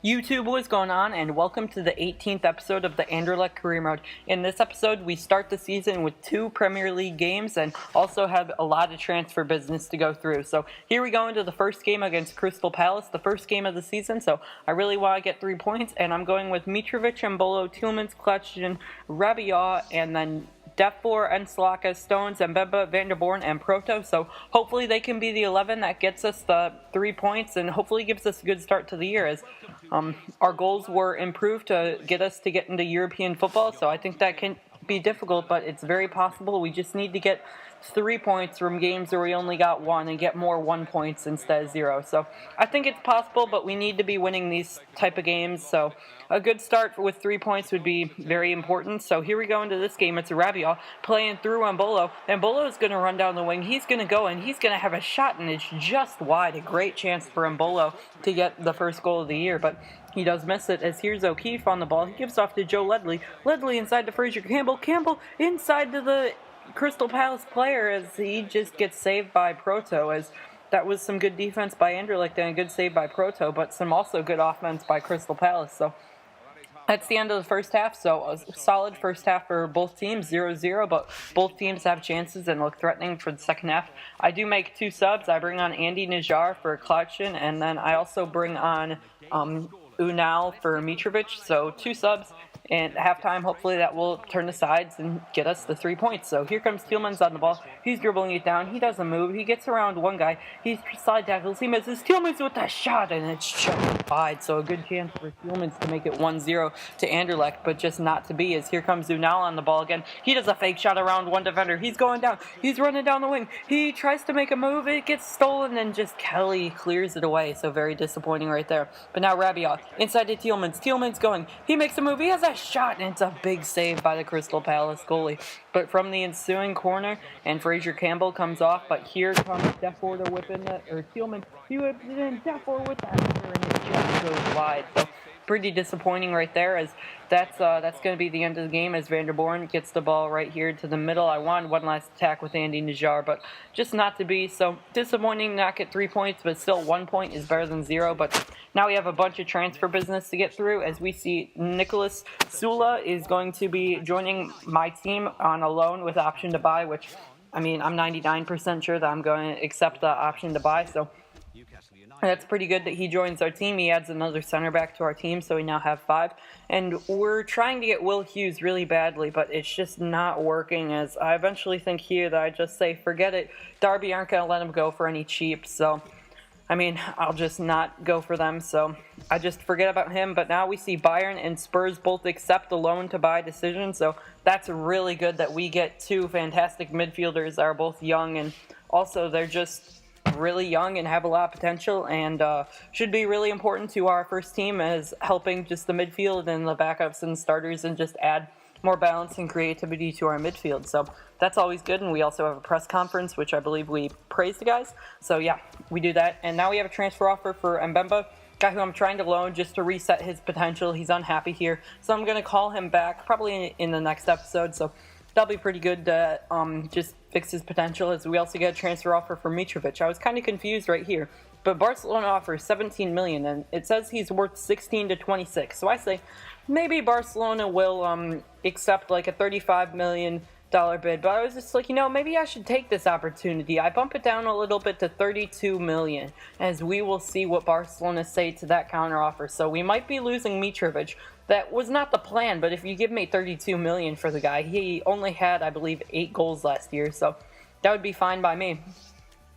YouTube, what's going on, and welcome to the 18th episode of the Anderlecht Career Mode. In this episode, we start the season with 2 Premier League games and also have a lot of transfer business to go through. So here we go into the first game against Crystal Palace, the first game of the season. So I really want to get 3 points, and I'm going with Mitrovic, Mbolo, Tielemans, Clutch, Rabiot, and then Defor, Enslaka, Stones, Mbemba, Van der Born, and Proto. So hopefully they can be the 11 that gets us the 3 points and hopefully gives us a good start to the year, as our goals were improved to get us to get into European football. So I think that can be difficult, but it's very possible. We just need to get 3 points from games where we only got 1 and get more 1 points instead of 0. So I think it's possible, but we need to be winning these type of games. So a good start with 3 points would be very important. So here we go into this game. It's Rabiot playing through Mbolo. Mbolo is going to run down the wing. He's going to go and he's going to have a shot, and it's just wide. A great chance for Mbolo to get the first goal of the year, but he does miss it, as here's O'Keefe on the ball. He gives off to Joe Ledley. Ledley inside to Fraser Campbell. Campbell inside to the Crystal Palace player, as he just gets saved by Proto, as that was some good defense by Anderlecht and a good save by Proto, but some also good offense by Crystal Palace. So that's the end of the first half. So a solid first half for both teams, 0-0, but both teams have chances and look threatening for the second half. I do make 2 subs. I bring on Andy Najjar for Clutchin, and then I also bring on Unal for Mitrovic. So 2 subs. And at halftime, hopefully that will turn the sides and get us the 3 points. So here comes Tielemans on the ball. He's dribbling it down. He doesn't move. He gets around one guy. He slide tackles. He misses. Tielemans with that shot, and it's just wide. So a good chance for Tielemans to make it 1-0 to Anderlecht, but just not to be, as here comes Unal on the ball again. He does a fake shot around one defender. He's going down. He's running down the wing. He tries to make a move. It gets stolen, and just Kelly clears it away. So very disappointing right there. But now Rabiot inside to Tielemans. Tielemans going. He makes a move. He has a shot, and it's a big save by the Crystal Palace goalie. But from the ensuing corner, and Fraser Campbell comes off, but here comes Defor to whip in it, or Tielemans, he whips it in, Defor with that header, and it just goes wide. So pretty disappointing right there, as that's going to be the end of the game, as Van der Born gets the ball right here to the middle. I wanted one last attack with Andy Najjar, but just not to be. So disappointing not get 3 points, but still 1 point is better than 0. But now we have a bunch of transfer business to get through, as we see Nicholas Sula is going to be joining my team on a loan with option to buy, which, I mean, I'm 99% sure that I'm going to accept the option to buy. So that's pretty good that he joins our team. He adds another center back to our team, so we now have 5. And we're trying to get Will Hughes really badly, but it's just not working, as I eventually think here that I just say, forget it. Derby aren't going to let him go for any cheap, so I mean, I'll just not go for them, so I just forget about him. But now we see Bayern and Spurs both accept the loan-to-buy decision, so that's really good that we get 2 fantastic midfielders that are both young, and also they're just really young and have a lot of potential, and should be really important to our first team, as helping just the midfield and the backups and starters, and just add more balance and creativity to our midfield. So that's always good, and we also have a press conference, which I believe we praise the guys. So yeah, we do that. And now we have a transfer offer for Mbemba, guy who I'm trying to loan just to reset his potential. He's unhappy here, so I'm going to call him back probably in the next episode. So that'll be pretty good to just fix his potential, as we also get a transfer offer for Mitrovic. I was kind of confused right here, but Barcelona offers 17 million, and it says he's worth 16 to 26. So I say maybe Barcelona will accept like a $35 million bid, but I was just like, maybe I should take this opportunity. I bump it down a little bit to 32 million, as we will see what Barcelona say to that counter offer. So we might be losing Mitrovic. That was not the plan, but if you give me 32 million for the guy, he only had, I believe, 8 goals last year, so that would be fine by me.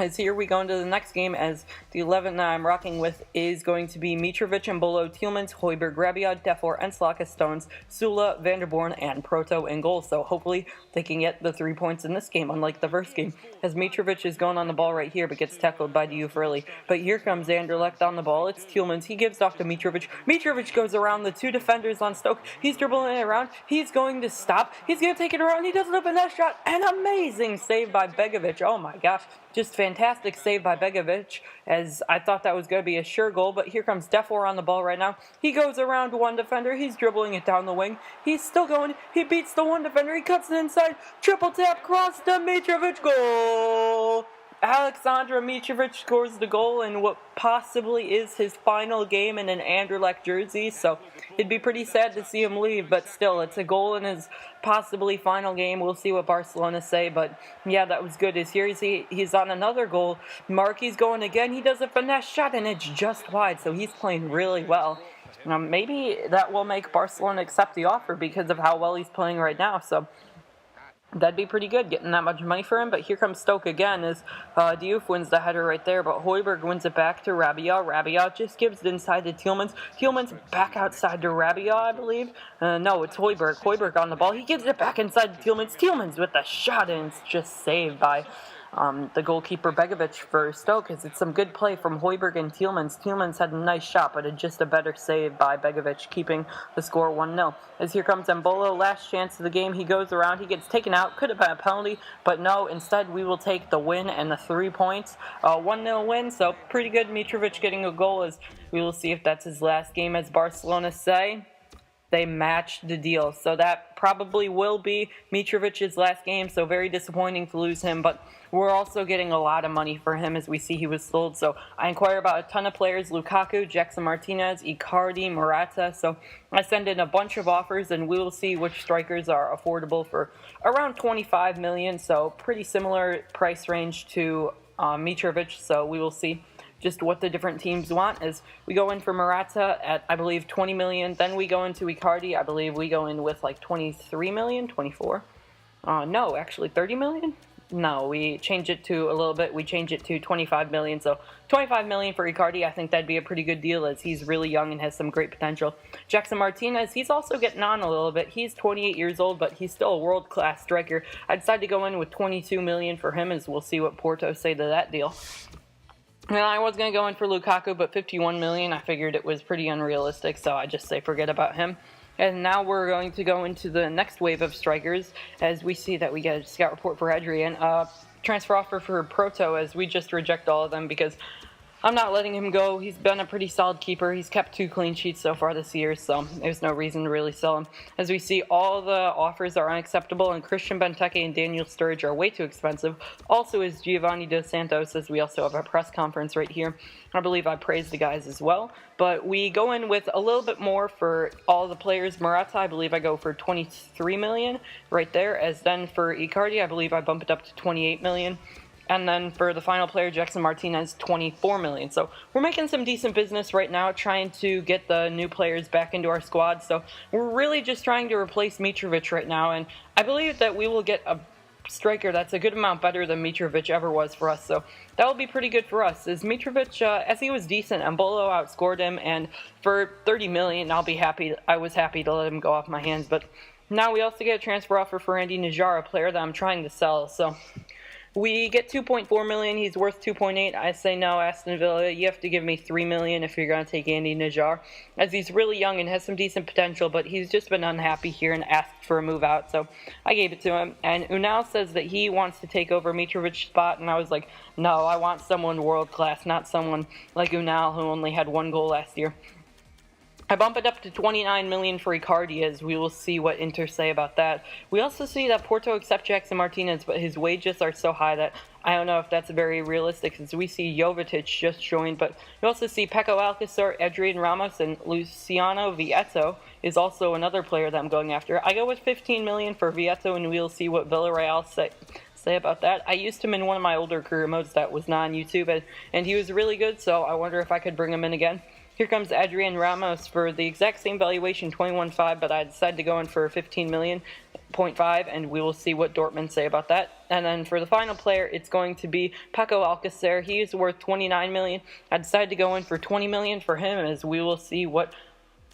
As here we go into the next game, as the 11 that I'm rocking with is going to be Mitrovic, Mbolo, Tielemans, Højbjerg, Rabiot, Defor, Enslaka, Stones, Sula, Van der Born, and Proto in goal. So hopefully they can get the 3 points in this game, unlike the first game, as Mitrovic is going on the ball right here, but gets tackled by Diouf early. But here comes Anderlecht on the ball. It's Tielemans. He gives off to Mitrovic. Mitrovic goes around the 2 defenders on Stoke. He's dribbling it around. He's going to stop. He's going to take it around. He does it up in that shot. An amazing save by Begovic. Oh my gosh. Just fantastic save by Begovic, as I thought that was going to be a sure goal, but here comes Defor on the ball right now. He goes around one defender. He's dribbling it down the wing. He's still going. He beats the one defender. He cuts it inside. Triple tap, cross to Mitrovic. Goal! Aleksandar Mitrovic scores the goal in what possibly is his final game in an Anderlecht jersey, so it'd be pretty sad to see him leave, but still, it's a goal in his possibly final game. We'll see what Barcelona say, but yeah, that was good. He's on another goal. Marky's going again. He does a finesse shot, and it's just wide, so he's playing really well. Maybe that will make Barcelona accept the offer because of how well he's playing right now, so that'd be pretty good, getting that much money for him. But here comes Stoke again as Diouf wins the header right there. But Højbjerg wins it back to Rabiot. Rabiot just gives it inside to Tielemans. Tielemans back outside to Rabiot, I believe. No, it's Højbjerg. Højbjerg on the ball. He gives it back inside to Tielemans. Tielemans with the shot, and it's just saved by the goalkeeper Begovic for Stoke. It's some good play from Højbjerg and Tielemans. Tielemans had a nice shot, but just a better save by Begovic, keeping the score 1-0. As here comes Embolo, last chance of the game. He goes around, he gets taken out. Could have been a penalty, but no. Instead, we will take the win and the 3 points. 1-0 win, so pretty good. Mitrovic getting a goal, as we will see if that's his last game. As Barcelona say, they matched the deal. So that probably will be Mitrovic's last game, so very disappointing to lose him, but we're also getting a lot of money for him as we see he was sold. So I inquire about a ton of players: Lukaku, Jackson Martinez, Icardi, Morata. So I send in a bunch of offers, and we will see which strikers are affordable for around 25 million. So pretty similar price range to Mitrovic. So we will see just what the different teams want. As we go in for Morata at, I believe, 20 million. Then we go into Icardi. I believe we go in with like 23 million, 24. No, actually 30 million. No, we change it to a little bit. We change it to 25 million. So 25 million for Icardi. I think that'd be a pretty good deal, as he's really young and has some great potential. Jackson Martinez, he's also getting on a little bit. He's 28 years old, but he's still a world-class striker. I decided to go in with 22 million for him, as we'll see what Porto say to that deal. And I was going to go in for Lukaku, but 51 million, I figured it was pretty unrealistic, so I just say forget about him. And now we're going to go into the next wave of strikers, as we see that we get a scout report for Adrian. Transfer offer for Porto, as we just reject all of them because I'm not letting him go. He's been a pretty solid keeper. He's kept 2 clean sheets so far this year, so there's no reason to really sell him. As we see, all the offers are unacceptable, and Christian Benteke and Daniel Sturridge are way too expensive. Also is Giovanni Dos Santos, as we also have a press conference right here. I believe I praised the guys as well. But we go in with a little bit more for all the players. Morata, I believe I go for 23 million right there. As then for Icardi, I believe I bump it up to 28 million. And then for the final player, Jackson Martinez, 24 million. So we're making some decent business right now, trying to get the new players back into our squad. So we're really just trying to replace Mitrovic right now. And I believe that we will get a striker that's a good amount better than Mitrovic ever was for us. So that will be pretty good for us. As Mitrovic, as he was decent, Embolo outscored him. And for 30 million, I'll be happy. I was happy to let him go off my hands. But now we also get a transfer offer for Andy Najjar, a player that I'm trying to sell. So we get 2.4 million. He's worth 2.8. I say no, Aston Villa. You have to give me 3 million if you're going to take Andy Najjar, as he's really young and has some decent potential, but he's just been unhappy here and asked for a move out, so I gave it to him. And Unal says that he wants to take over Mitrovic's spot, and I was like, no, I want someone world class, not someone like Unal who only had 1 goal last year. I bump it up to 29 million for Icardi, as we will see what Inter say about that. We also see that Porto accept Jackson Martinez, but his wages are so high that I don't know if that's very realistic, as we see Jovetic just joined, but we also see Peko Alcácer, Adrian Ramos, and Luciano Vieto is also another player that I'm going after. I go with 15 million for Vieto, and we'll see what Villarreal say about that. I used him in one of my older career modes that was not on YouTube, and he was really good, so I wonder if I could bring him in again. Here comes Adrian Ramos for the exact same valuation, 21.5, but I decided to go in for 15 million. 0.5, and we will see what Dortmund say about that. And then for the final player, it's going to be Peko Alcácer. He is worth 29 million. I decided to go in for 20 million for him, as we will see what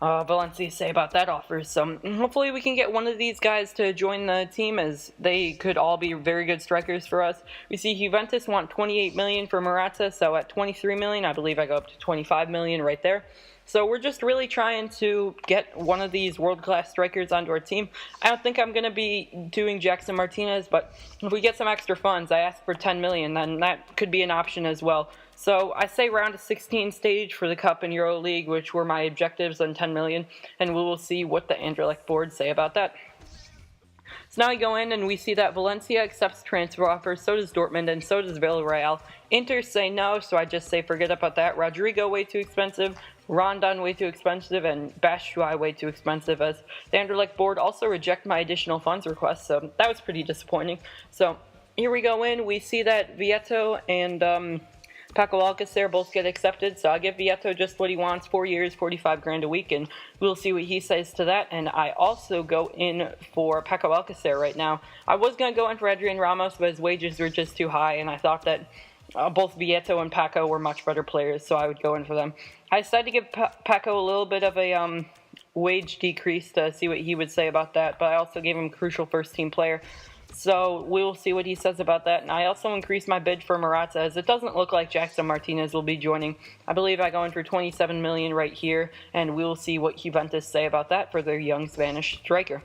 Valencia say about that offer. So hopefully we can get one of these guys to join the team, as they could all be very good strikers for us. We see Juventus want 28 million for Morata, so at 23 million, I believe I go up to 25 million right there. So we're just really trying to get one of these world-class strikers onto our team. I don't think I'm going to be doing Jackson Martinez, but if we get some extra funds, I asked for 10 million, then that could be an option as well. So I say round of 16 stage for the Cup and Euro League, which were my objectives on 10 million, and we will see what the Anderlecht board say about that. So now we go in and we see that Valencia accepts transfer offers, so does Dortmund, and so does Villarreal. Inter say no, so I just say forget about that. Rodrigo way too expensive, Rondon way too expensive, and Batshuayi way too expensive, as the Anderlecht board also reject my additional funds request, so that was pretty disappointing. So here we go in, we see that Vieto and Paco Alcacer both get accepted, so I'll give Vieto just what he wants, 4 years, 45 grand a week, and we'll see what he says to that. And I also go in for Paco Alcacer right now. I was going to go in for Adrian Ramos, but his wages were just too high, and I thought that both Vieto and Paco were much better players, so I would go in for them. I decided to give Paco a little bit of a wage decrease to see what he would say about that, but I also gave him crucial first-team player. So we'll see what he says about that. And I also increased my bid for Morata, as it doesn't look like Jackson Martinez will be joining. I believe I go in for 27 million right here, and we'll see what Juventus say about that for their young Spanish striker.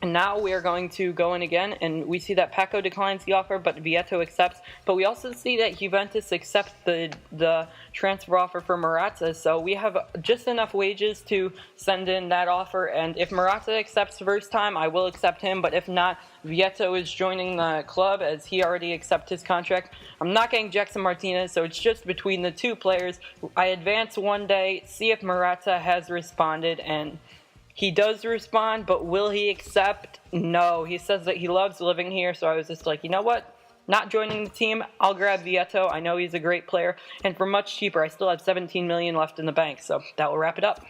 And now we are going to go in again, and we see that Paco declines the offer, but Vieto accepts. But we also see that Juventus accepts the transfer offer for Morata, so we have just enough wages to send in that offer. And if Morata accepts the first time, I will accept him. But if not, Vieto is joining the club, as he already accepted his contract. I'm not getting Jackson Martinez, so it's just between the two players. I advance one day, see if Morata has responded, and he does respond, but will he accept? No. He says that he loves living here, so I was just like, you know what? Not joining the team, I'll grab Vieto. I know he's a great player, and for much cheaper, I still have 17 million left in the bank, so that will wrap it up.